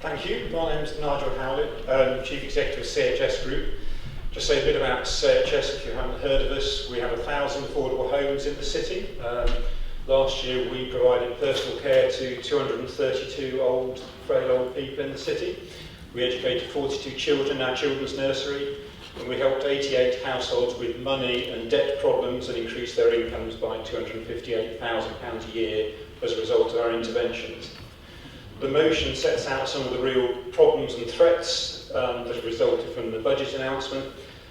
Thank you. My name is Nigel Hallett, Chief Executive of CHS Group. Just say a bit about CHS if you haven't heard of us. We have 1,000 affordable homes in the city. Last year we provided personal care to 232 frail old people in the city. We educated 42 children in our children's nursery, and we helped 88 households with money and debt problems and increased their incomes by £258,000 a year as a result of our interventions. The motion sets out some of the real problems and threats that have resulted from the budget announcement,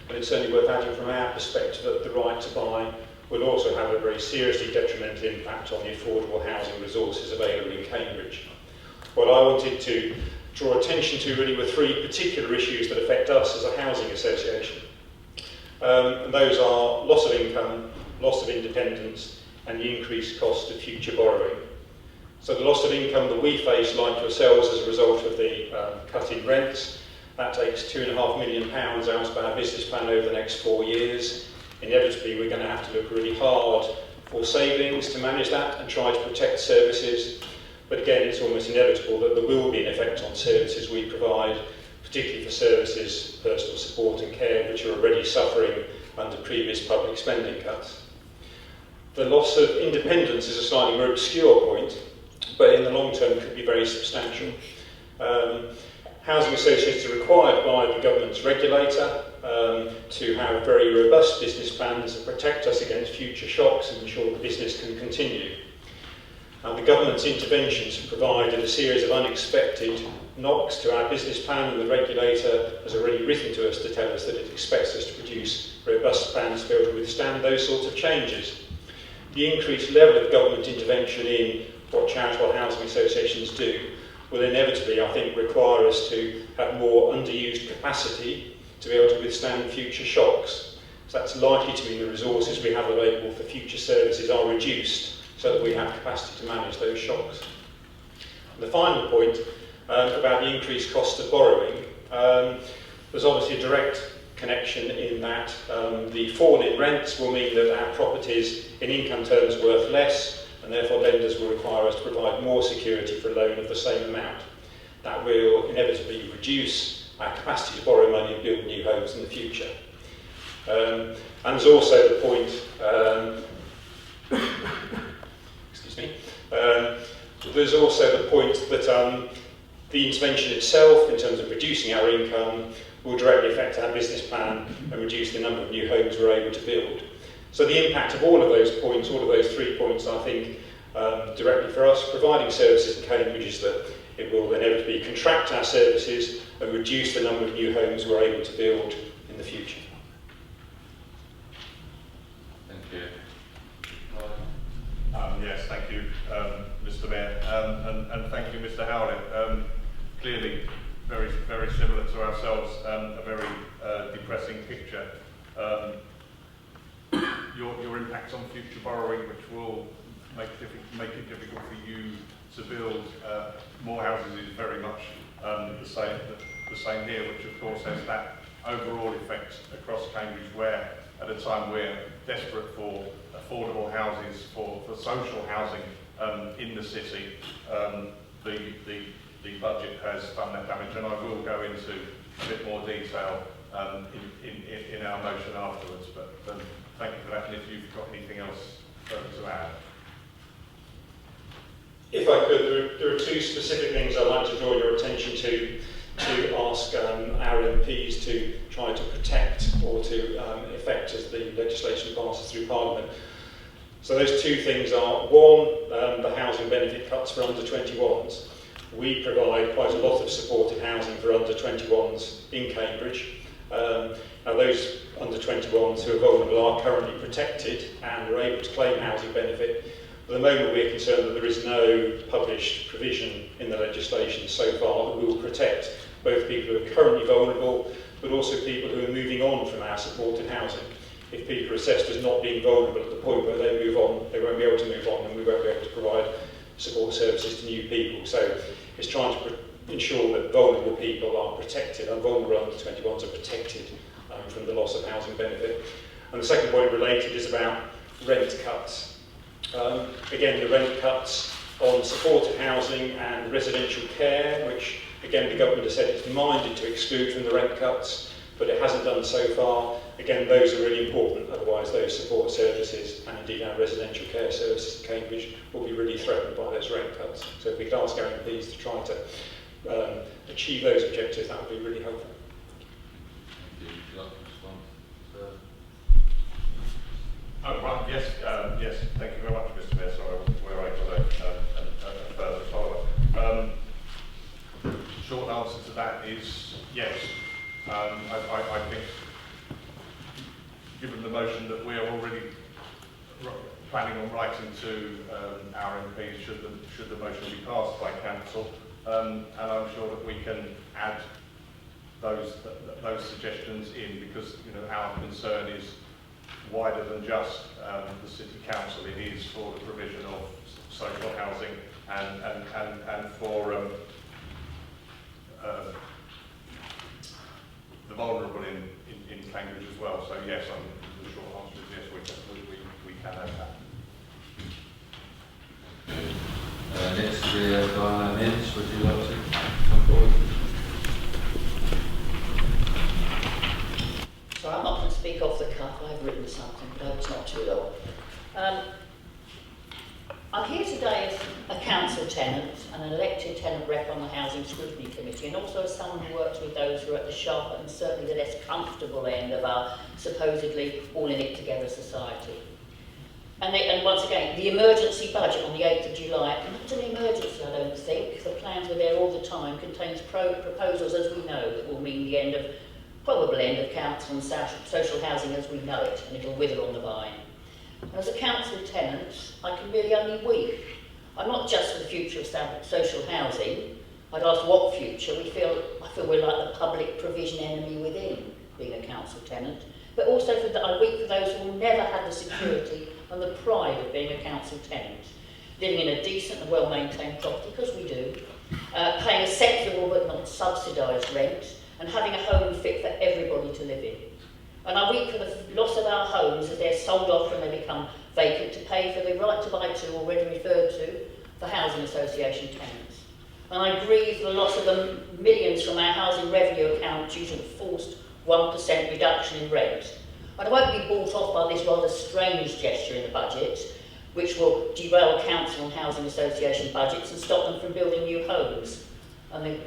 and it's certainly worth adding from our perspective that the right to buy will also have a very seriously detrimental impact on the affordable housing resources available in Cambridge. What I wanted to draw attention to really were three particular issues that affect us as a housing association. And those are loss of income, loss of independence, and the increased cost of future borrowing. So the loss of income that we face, like yourselves, as a result of the cut in rents, that takes £2.5 million out of our business plan over the next 4 years. Inevitably, we're going to have to look really hard for savings to manage that and try to protect services. But again, it's almost inevitable that there will be an effect on services we provide, particularly for services, personal support and care, which are already suffering under previous public spending cuts. The loss of independence is a slightly more obscure point, but in the long term could be very substantial. Housing associations are required by the government's regulator to have very robust business plans that protect us against future shocks and ensure the business can continue. The government's interventions have provided a series of unexpected knocks to our business plan, and the regulator has already written to us to tell us that it expects us to produce robust plans to be able to withstand those sorts of changes. The increased level of government intervention in what charitable housing associations do will inevitably, I think, require us to have more underused capacity to be able to withstand future shocks. So that's likely to mean the resources we have available for future services are reduced so that we have capacity to manage those shocks. And the final point about the increased cost of borrowing, there's obviously a direct connection in that the fall in rents will mean that our properties in income terms are worth less, and therefore lenders will require us to provide more security for a loan of the same amount. That will inevitably reduce our capacity to borrow money and build new homes in the future. And there's also the point, there's also the point that the intervention itself, in terms of reducing our income, will directly affect our business plan and reduce the number of new homes we're able to build. So the impact of all of those points, all of those 3 points, I think, directly for us, providing services in Cambridge, is that it will inevitably contract our services and reduce the number of new homes we're able to build in the future. Thank you. Yes, thank you, Mr. Mayor, and thank you, Mr. Howlett. Clearly, very similar to ourselves, a very depressing picture. Your impact on future borrowing, which will make it difficult for you to build more houses, is very much the same here, which of course has that overall effect across Cambridge, where at a time we're desperate for affordable houses, for social housing in the city, the budget has done that damage, and I will go into a bit more detail in our motion afterwards, but thank you for that, and if you've got anything else further to add. If I could, there are two specific things I'd like to draw your attention to ask our MPs to try to protect or to effect as the legislation passes through Parliament. So those two things are, one, the housing benefit cuts for under 21s. We provide quite a lot of supported housing for under 21s in Cambridge. Now those under 21s who are vulnerable are currently protected and are able to claim housing benefit. At the moment we're concerned that there is no published provision in the legislation so far that will protect both people who are currently vulnerable but also people who are moving on from our supported housing. If people are assessed as not being vulnerable at the point where they move on, they won't be able to move on, and we won't be able to provide support services to new people. So it's trying to ensure that vulnerable people are protected, and vulnerable under 21s are protected from the loss of housing benefit. And the second point related is about rent cuts. Again, the rent cuts on supported housing and residential care, which Again, the government has said it's minded to exclude from the rent cuts, but it hasn't done so far. Again, those are really important, otherwise those support services and indeed our residential care services in Cambridge will be really threatened by those rent cuts. So if we could ask our MPs to try to achieve those objectives, that would be really helpful. Thank you. Would you like to respond? Oh, right, yes, yes, thank you very much, Mr. Mayor. Sorry, I wasn't aware I got a further follow-up. Short answer to that is yes. I think, given the motion that we are already planning on writing to our MPs should the motion be passed by council, and I'm sure that we can add those suggestions in, because our concern is wider than just the City Council. It is for the provision of social housing and for the vulnerable in Cambridge as well. So yes, the short answer is yes, we can have that. Next, Diana Nins, would you like to come forward? So I'm not going to speak off the cuff. I've written something, but I hope it's not too long. I'm here today as a council tenant and an elected tenant rep on the Housing Scrutiny Committee, and also as someone who works with those who are at the sharper and certainly the less comfortable end of our supposedly all-in-it-together society. And once again, the emergency budget on the 8th of July, not an emergency, I don't think. The plans were there all the time, contains proposals, as we know, that will mean the end of, probable end of council and social housing as we know it, and it'll wither on the vine. And as a council tenant, I can really only weep. I'm not just for the future of social housing. I'd ask what future. I feel we're like the public provision enemy within being a council tenant. But also I weep for those who will never have the security and the pride of being a council tenant, living in a decent and well-maintained property, because we do, paying a sensible but not subsidised rent, and having a home fit for everybody to live in. And I weep for the loss of our homes as they're sold off and they become vacant to pay for the right to buy to, already referred to, for housing association tenants. And I grieve for the loss of the millions from our housing revenue account due to the forced 1% reduction in rent. And I won't be bought off by this rather strange gesture in the budget, which will derail council and housing association budgets and stop them from building new homes. And the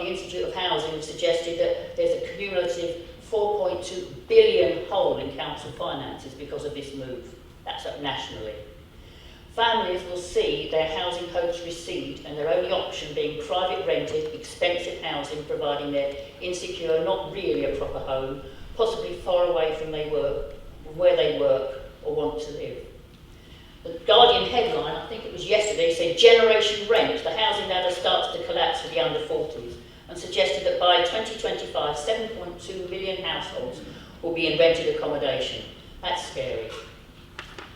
Institute of Housing have suggested that there's a cumulative 4.2 billion hole in council finances because of this move. That's up nationally. Families will see their housing hopes recede and their only option being private rented, expensive housing, providing they're insecure, not really a proper home, possibly far away from where they work or want to live. The Guardian headline, I think it was yesterday, said Generation Rent, the housing ladder starts to collapse for the under 40s, and suggested that by 2025, 7.2 million households will be in rented accommodation. That's scary.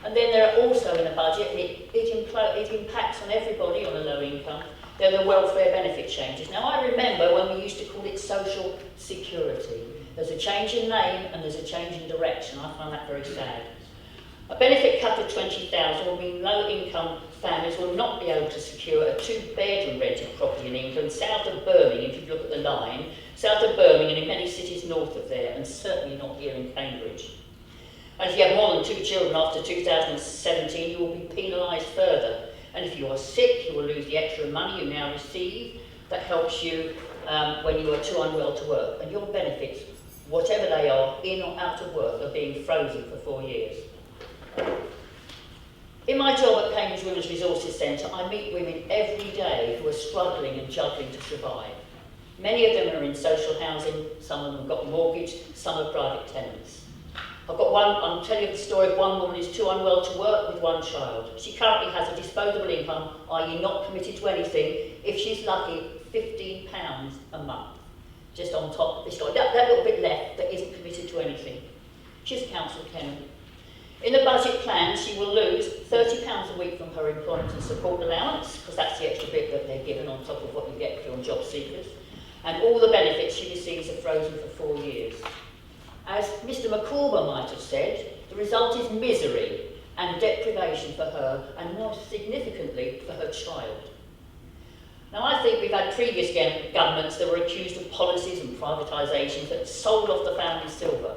And then there are also in the budget, it impacts on everybody on a low income, there are the welfare benefit changes. Now I remember when we used to call it social security. There's a change in name and there's a change in direction. I find that very sad. A benefit cut of 20,000 will mean low-income families will not be able to secure a two-bedroom rented property in England, south of Birmingham, if you look at the line, south of Birmingham and in many cities north of there, and certainly not here in Cambridge. And if you have more than 2 children after 2017, you will be penalised further. And if you are sick, you will lose the extra money you now receive that helps you when you are too unwell to work. And your benefits, whatever they are, in or out of work, are being frozen for 4 years. In my job at Cambridge Women's Resources Centre, I meet women every day who are struggling and juggling to survive. Many of them are in social housing, some of them have got a mortgage, some are private tenants. I'll tell you the story of one woman who's too unwell to work with one child. She currently has a disposable income, i.e. not committed to anything, if she's lucky, £15 a month. Just on top of this guy, that little bit left that isn't committed to anything. She's a council tenant. In the budget plan, she will lose £30 a week from her employment and support allowance, because that's the extra bit that they're given on top of what you get if you're on job seekers. And all the benefits she receives are frozen for 4 years. As Mr McCorber might have said, the result is misery and deprivation for her, and more significantly for her child. Now, I think we've had previous governments that were accused of policies and privatisations that sold off the family silver.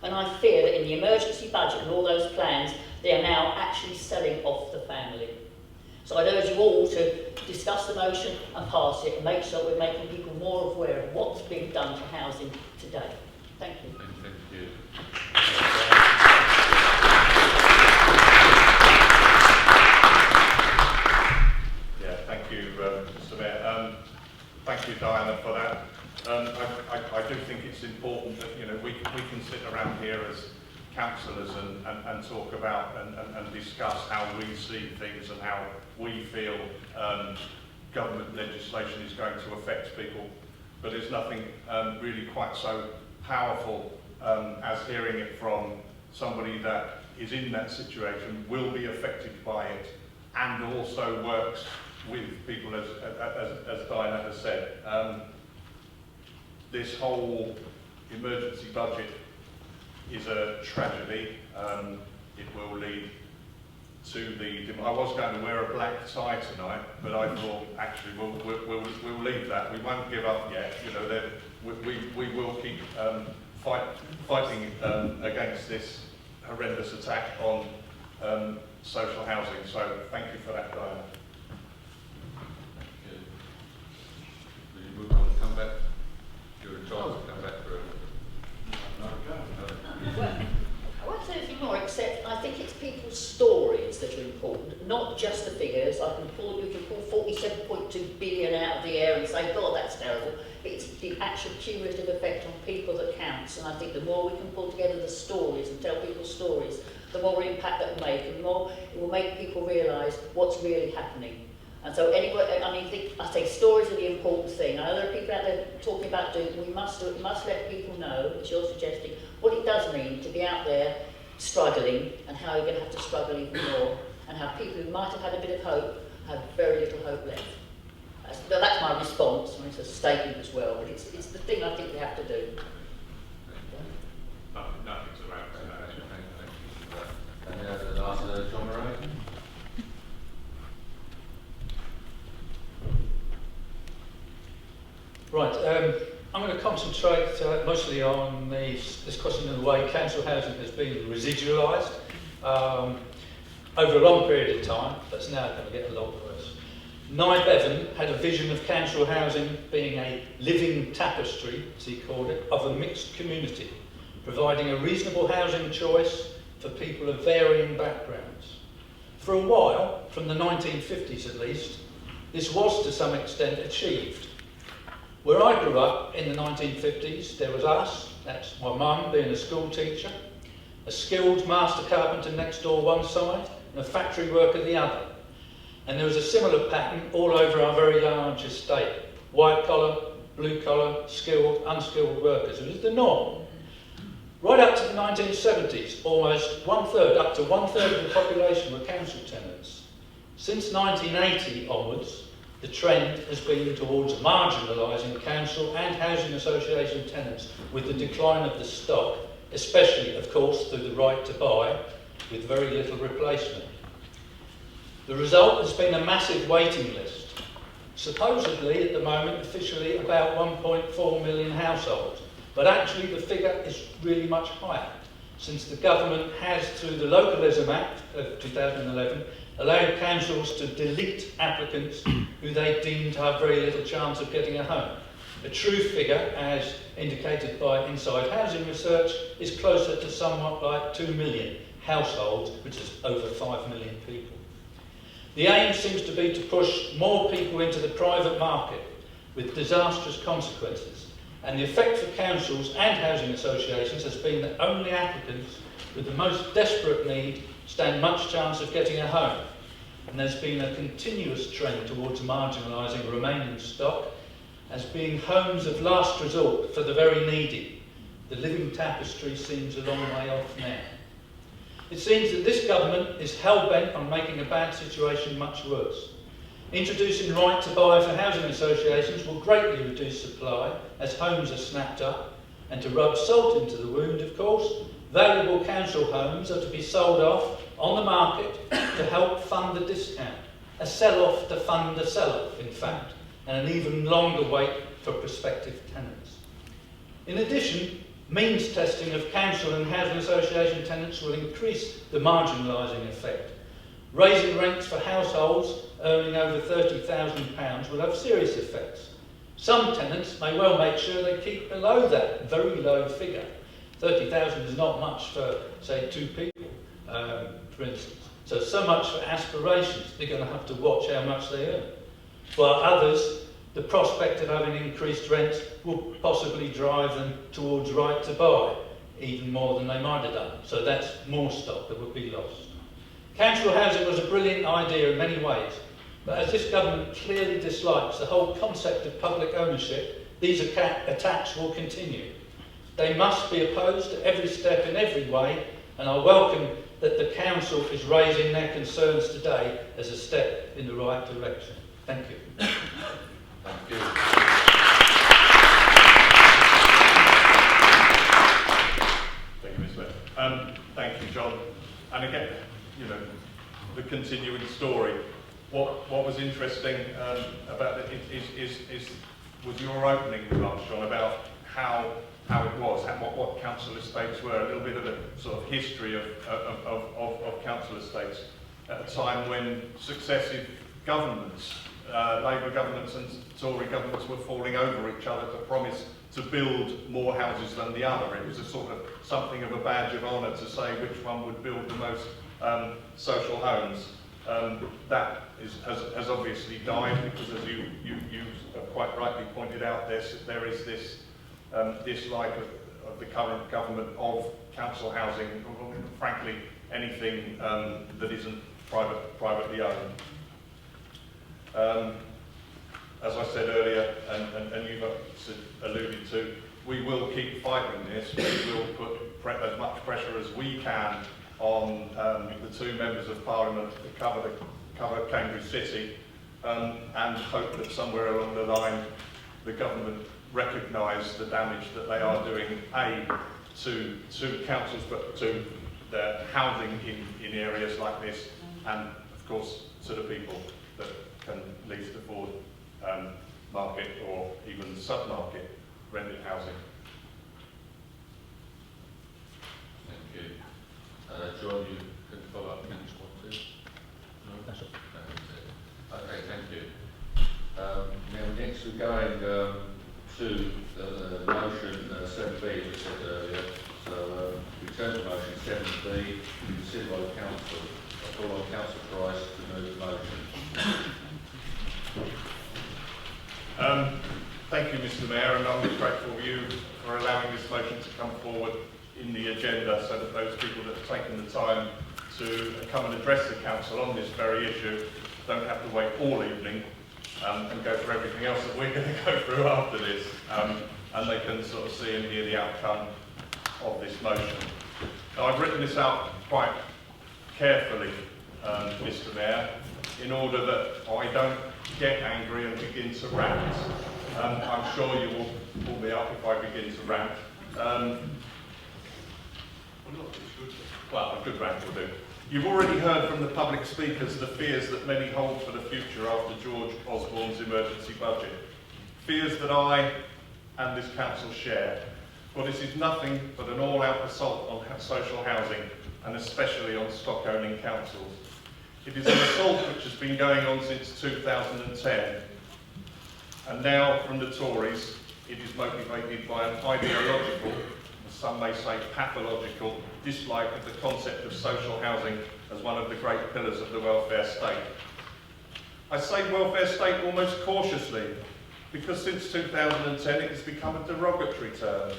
And I fear that in the emergency budget and all those plans, they are now actually selling off the family. So I'd urge you all to discuss the motion and pass it and make sure we're making people more aware of what's being done to housing today. Thank you. Thank you. Yeah, thank you, Mr. Mayor. Thank you, Diana, for that. I do think it's important that, you know, we can sit around here as councillors and talk about and discuss how we see things and how we feel government legislation is going to affect people. But there's nothing really quite so powerful as hearing it from somebody that is in that situation, will be affected by it, and also works with people, as Diana has said. This whole emergency budget is a tragedy. It will lead to the... I was going to wear a black tie tonight, but I thought actually we'll leave that. We won't give up yet. You know, we will keep fighting against this horrendous attack on social housing. So thank you for that, Diana. Will you move on and come back? You're a child to come back for I won't say anything more, except I think it's people's stories that are important, not just the figures. You can pull 47.2 billion out of the air and say, God, that's terrible. It's the actual cumulative effect on people that counts, and I think the more we can pull together the stories and tell people's stories, the more impact that will make, and the more it will make people realise what's really happening. And so anyway, I mean, I think stories are the important thing. I know there are people out there talking about doing, we must let people know, as you're suggesting, what it does mean to be out there struggling, and how you're going to have to struggle even more, and how people who might have had a bit of hope have very little hope left. That's my response. I mean, it's a statement as well, but it's the thing I think we have to do. Nothing's around and the last, John Murray. Right, I'm going to concentrate mostly on this question of the way council housing has been residualised over a long period of time. That's now going to get a lot worse. Nye Bevan had a vision of council housing being a living tapestry, as he called it, of a mixed community, providing a reasonable housing choice for people of varying backgrounds. For a while, from the 1950s at least, this was to some extent achieved. Where I grew up in the 1950s, there was us, that's my mum being a school teacher, a skilled master carpenter next door one side, and a factory worker the other. And there was a similar pattern all over our very large estate. White collar, blue collar, skilled, unskilled workers. It was the norm. Right up to the 1970s, almost up to one third of the population were council tenants. Since 1980 onwards, the trend has been towards marginalising council and housing association tenants with the decline of the stock, especially, of course, through the right to buy, with very little replacement. The result has been a massive waiting list. Supposedly, at the moment, officially about 1.4 million households, but actually the figure is really much higher, since the government has, through the Localism Act of 2011, allowed councils to delete applicants who they deemed to have very little chance of getting a home. The true figure, as indicated by Inside Housing Research, is closer to somewhat like 2 million households, which is over 5 million people. The aim seems to be to push more people into the private market, with disastrous consequences. And the effect for councils and housing associations has been that only applicants with the most desperate need stand much chance of getting a home. And there's been a continuous trend towards marginalising remaining stock as being homes of last resort for the very needy. The living tapestry seems a long way off now. It seems that this government is hell-bent on making a bad situation much worse. Introducing right to buy for housing associations will greatly reduce supply as homes are snapped up, and to rub salt into the wound, of course, valuable council homes are to be sold off on the market to help fund the discount. a sell-off to fund a sell-off, in fact, and an even longer wait for prospective tenants. In addition, means testing of council and housing association tenants will increase the marginalising effect. Raising rents for households earning over £30,000 will have serious effects. Some tenants may well make sure they keep below that very low figure. 30,000 is not much for, say, 2 people, for instance. So much for aspirations. They're going to have to watch how much they earn. While others, the prospect of having increased rents will possibly drive them towards right to buy, even more than they might have done. So that's more stock that would be lost. Council housing was a brilliant idea in many ways, but as this government clearly dislikes the whole concept of public ownership, these attacks will continue. They must be opposed at every step in every way, and I welcome that the council is raising their concerns today as a step in the right direction. Thank you. Thank you. Thank you, Mr. Thank you, John. And again, you know, the continuing story. What was interesting about it was your opening remarks, John, about how it was, what council estates were, a little bit of a sort of history of council estates at a time when successive governments, Labour governments and Tory governments, were falling over each other to promise to build more houses than the other. It was a sort of something of a badge of honour to say which one would build the most social homes. That has obviously died because, as you quite rightly pointed out, there is this dislike of the current government of council housing, or frankly anything that isn't privately owned. As I said earlier, and you've alluded to, we will keep fighting this. We will put as much pressure as we can on the 2 members of Parliament that cover Cambridge City, and hope that somewhere along the line the government recognise the damage that they are doing, A, to councils, but to the housing in areas like this, and of course to the people that can least afford market or even sub-market rented housing. Thank you. John, you can follow up next one, please. No? That's all. No, okay, thank you. Now next we're going to the motion 7B, as we said earlier. So we turn to motion 7B, considered by the council. I call on Councillor Price to move the motion. Thank you, Mr. Mayor, and I'm grateful to you for allowing this motion to come forward in the agenda, so that those people that have taken the time to come and address the council on this very issue don't have to wait all evening and go through everything else that we're going to go through after this, and they can sort of see and hear the outcome of this motion. Now, I've written this out quite carefully, Mr. Mayor, in order that I don't get angry and begin to rant. I'm sure you will pull me up if I begin to rant. Well, a good rant will do. You've already heard from the public speakers the fears that many hold for the future after George Osborne's emergency budget. Fears that I and this council share. Well, this is nothing but an all-out assault on social housing, and especially on stock-owning councils. It is an assault which has been going on since 2010, and now from the Tories it is motivated by an ideological, some may say pathological, dislike of the concept of social housing as one of the great pillars of the welfare state. I say welfare state almost cautiously, because since 2010 it has become a derogatory term,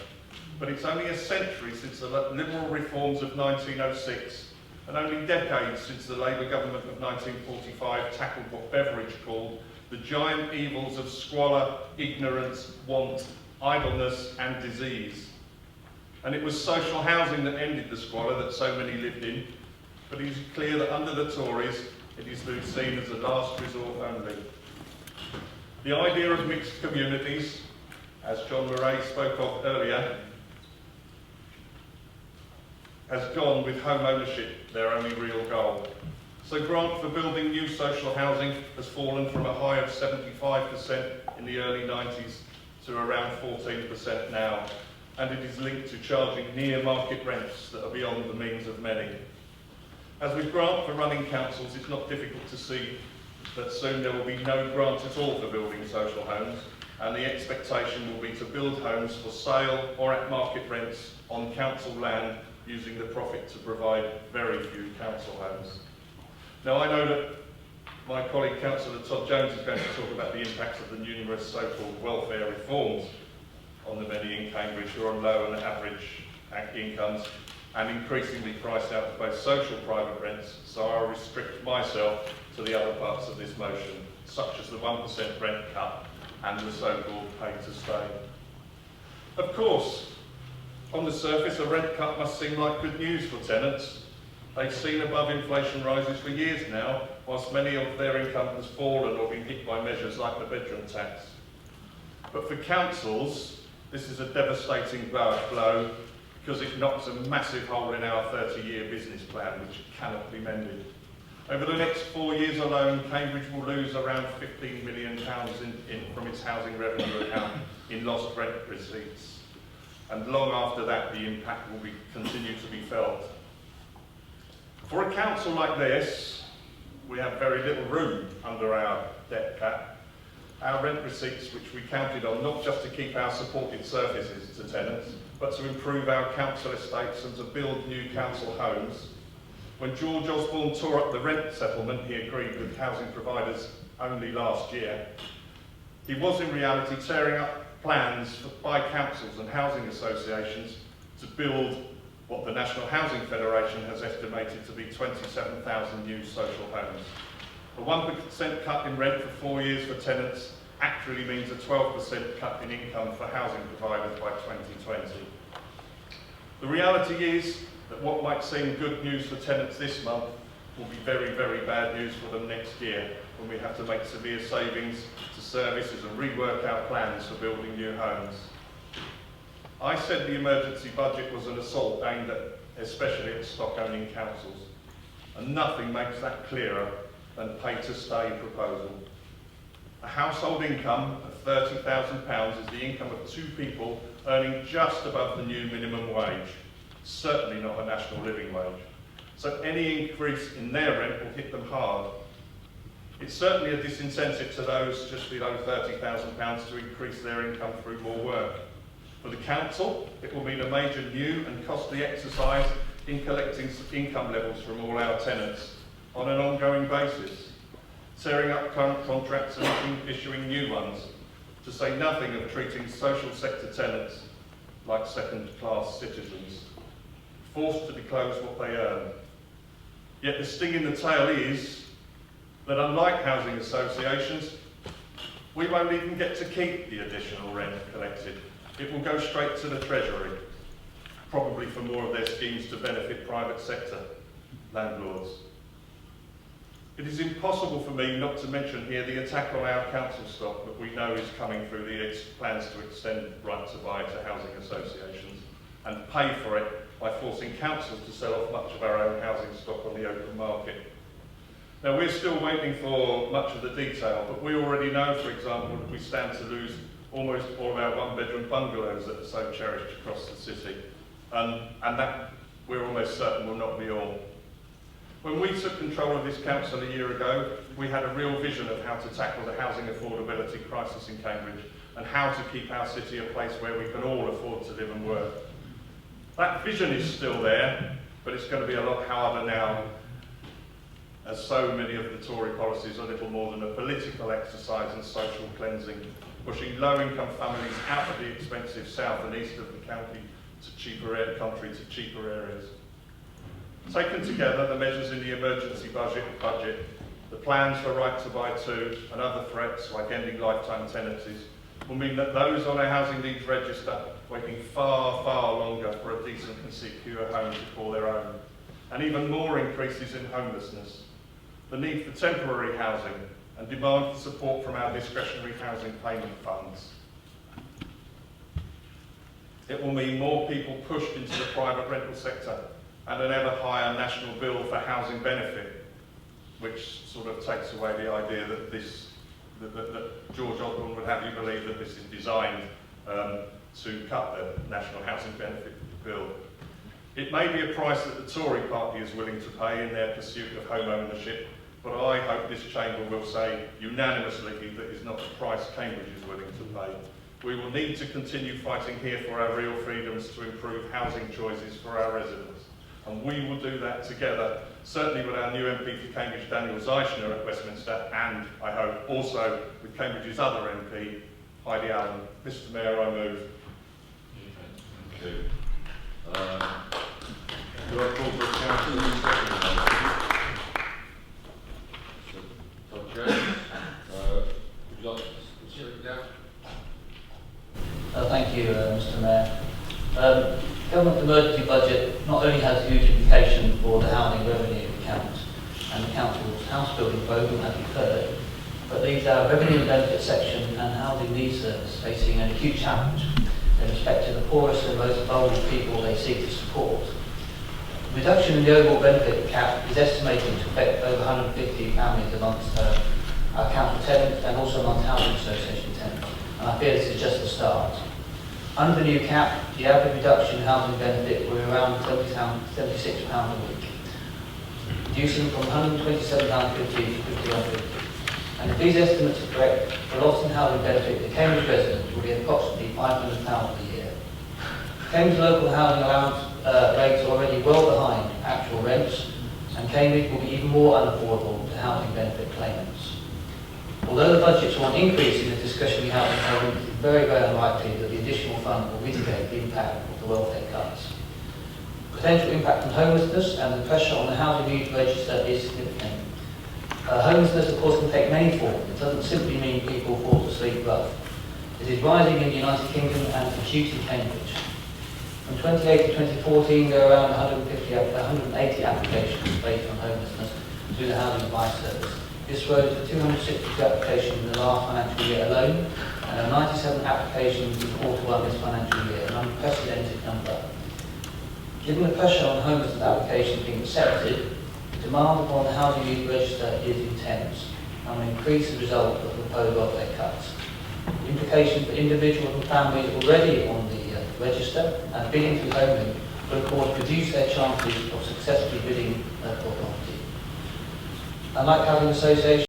but it's only a century since the liberal reforms of 1906, and only decades since the Labour government of 1945 tackled what Beveridge called the giant evils of squalor, ignorance, want, idleness and disease. And it was social housing that ended the squalor that so many lived in, but it is clear that under the Tories it is seen as a last resort only. The idea of mixed communities, as John Murray spoke of earlier, has gone with home ownership their only real goal. So grant for building new social housing has fallen from a high of 75% in the early 90s to around 14% now, and it is linked to charging near market rents that are beyond the means of many. As with grant for running councils, it's not difficult to see that soon there will be no grant at all for building social homes, and the expectation will be to build homes for sale or at market rents on council land, using the profit to provide very few council homes. Now, I know that my colleague Councillor Todd Jones is going to talk about the impacts of the numerous so-called welfare reforms on the many in Cambridge who are on low and average incomes and increasingly priced out of both social private rents, so I'll restrict myself to the other parts of this motion, such as the 1% rent cut and the so-called pay to stay. Of course, on the surface, a rent cut must seem like good news for tenants. They've seen above inflation rises for years now, whilst many of their income has fallen or been hit by measures like the bedroom tax. But for councils, this is a devastating blow because it knocks a massive hole in our 30-year business plan, which cannot be mended. Over the next 4 years alone, Cambridge will lose around £15 million from its housing revenue account in lost rent receipts. And long after that, the impact will continue to be felt. For a council like this, we have very little room under our debt cap. Our rent receipts, which we counted on not just to keep our supported services to tenants, but to improve our council estates and to build new council homes. When George Osborne tore up the rent settlement he agreed with housing providers only last year, he was in reality tearing up plans by councils and housing associations to build what the National Housing Federation has estimated to be 27,000 new social homes. A 1% cut in rent for 4 years for tenants actually means a 12% cut in income for housing providers by 2020. The reality is that what might seem good news for tenants this month will be very, very bad news for them next year, when we have to make severe savings to services and rework our plans for building new homes. I said the emergency budget was an assault aimed at, especially at stock-owning councils, and nothing makes that clearer than pay-to-stay proposal. A household income of £30,000 is the income of 2 people earning just above the new minimum wage, certainly not a national living wage. So any increase in their rent will hit them hard. It's certainly a disincentive to those just below £30,000 to increase their income through more work. For the council, it will mean a major new and costly exercise in collecting income levels from all our tenants on an ongoing basis, tearing up current contracts and issuing new ones, to say nothing of treating social sector tenants like second-class citizens, forced to disclose what they earn. Yet the sting in the tail is that, unlike housing associations, we won't even get to keep the additional rent collected. It will go straight to the Treasury, probably for more of their schemes to benefit private sector landlords. It is impossible for me not to mention here the attack on our council stock that we know is coming through the plans to extend right to buy to housing associations and pay for it by forcing councils to sell off much of our own housing stock on the open market. Now, we're still waiting for much of the detail, but we already know, for example, that we stand to lose almost all of our one-bedroom bungalows that are so cherished across the city, and that we're almost certain will not be all. When we took control of this council a year ago, we had a real vision of how to tackle the housing affordability crisis in Cambridge and how to keep our city a place where we can all afford to live and work. That vision is still there, but it's going to be a lot harder now, as so many of the Tory policies are little more than a political exercise in social cleansing, pushing low-income families out of the expensive south and east of the county to cheaper areas. Taken together, the measures in the emergency budget, the plans for Right to Buy 2 and other threats like ending lifetime tenancies will mean that those on a housing needs register waiting far, far longer for a decent and secure home to call their own, and even more increases in homelessness, the need for temporary housing and demand for support from our discretionary housing payment funds. It will mean more people pushed into the private rental sector and an ever higher national bill for housing benefit. which sort of takes away the idea that that George Osborne would have you believe that this is designed to cut the National Housing Benefit Bill. It may be a price that the Tory party is willing to pay in their pursuit of home ownership, but I hope this chamber will say unanimously that is not the price Cambridge is willing to pay. We will need to continue fighting here for our real freedoms to improve housing choices for our residents. And we will do that together, certainly with our new MP for Cambridge, Daniel Zeichner at Westminster, and I hope also with Cambridge's other MP, Heidi Allen. Mr Mayor, I move. Thank you. Do I call for a council in second? Todd Jones, would you like to sit it down? Thank you, Mr Mayor. Government emergency budget not only has huge implications for the housing revenue account and the council's house building programme, as you've heard, but leaves our revenue and benefit section and housing needs service facing an acute challenge in respect to the poorest and most vulnerable people they seek to support. The reduction in the overall benefit cap is estimated to affect over 150 families amongst our council tenants and also amongst housing association tenants, and I fear this is just the start. Under the new cap, the average reduction in housing benefit will be around £76 a week, reducing from £127.50 to £51.50. And if these estimates are correct, the loss in housing benefit to Cambridge residents will be approximately £500 a year. Cambridge local housing allowance rates are already well behind actual rents, and Cambridge will be even more unaffordable to housing benefit claimants. Although the budget saw an increase in the discretionary housing payment, it is very, very unlikely that the additional fund will mitigate the impact of the welfare cuts. Potential impact on homelessness and the pressure on the housing needs register is significant. Homelessness, of course, can take many forms. It doesn't simply mean people fall asleep rough. It is rising in the United Kingdom and acute in Cambridge. From 2008 to 2014, there were around 180 applications based on homelessness through the Housing Advice Service. This rose to 262 applications in the last financial year alone, and 97 applications in Q1 this financial year, an unprecedented number. Given the pressure on homelessness applications being accepted, the demand upon the housing needs register is intense and will increase as a result of the proposed welfare cuts. The implications for individuals and families already on the register and bidding through HomeLink will of course reduce their chances of successfully bidding for property. Unlike housing associations,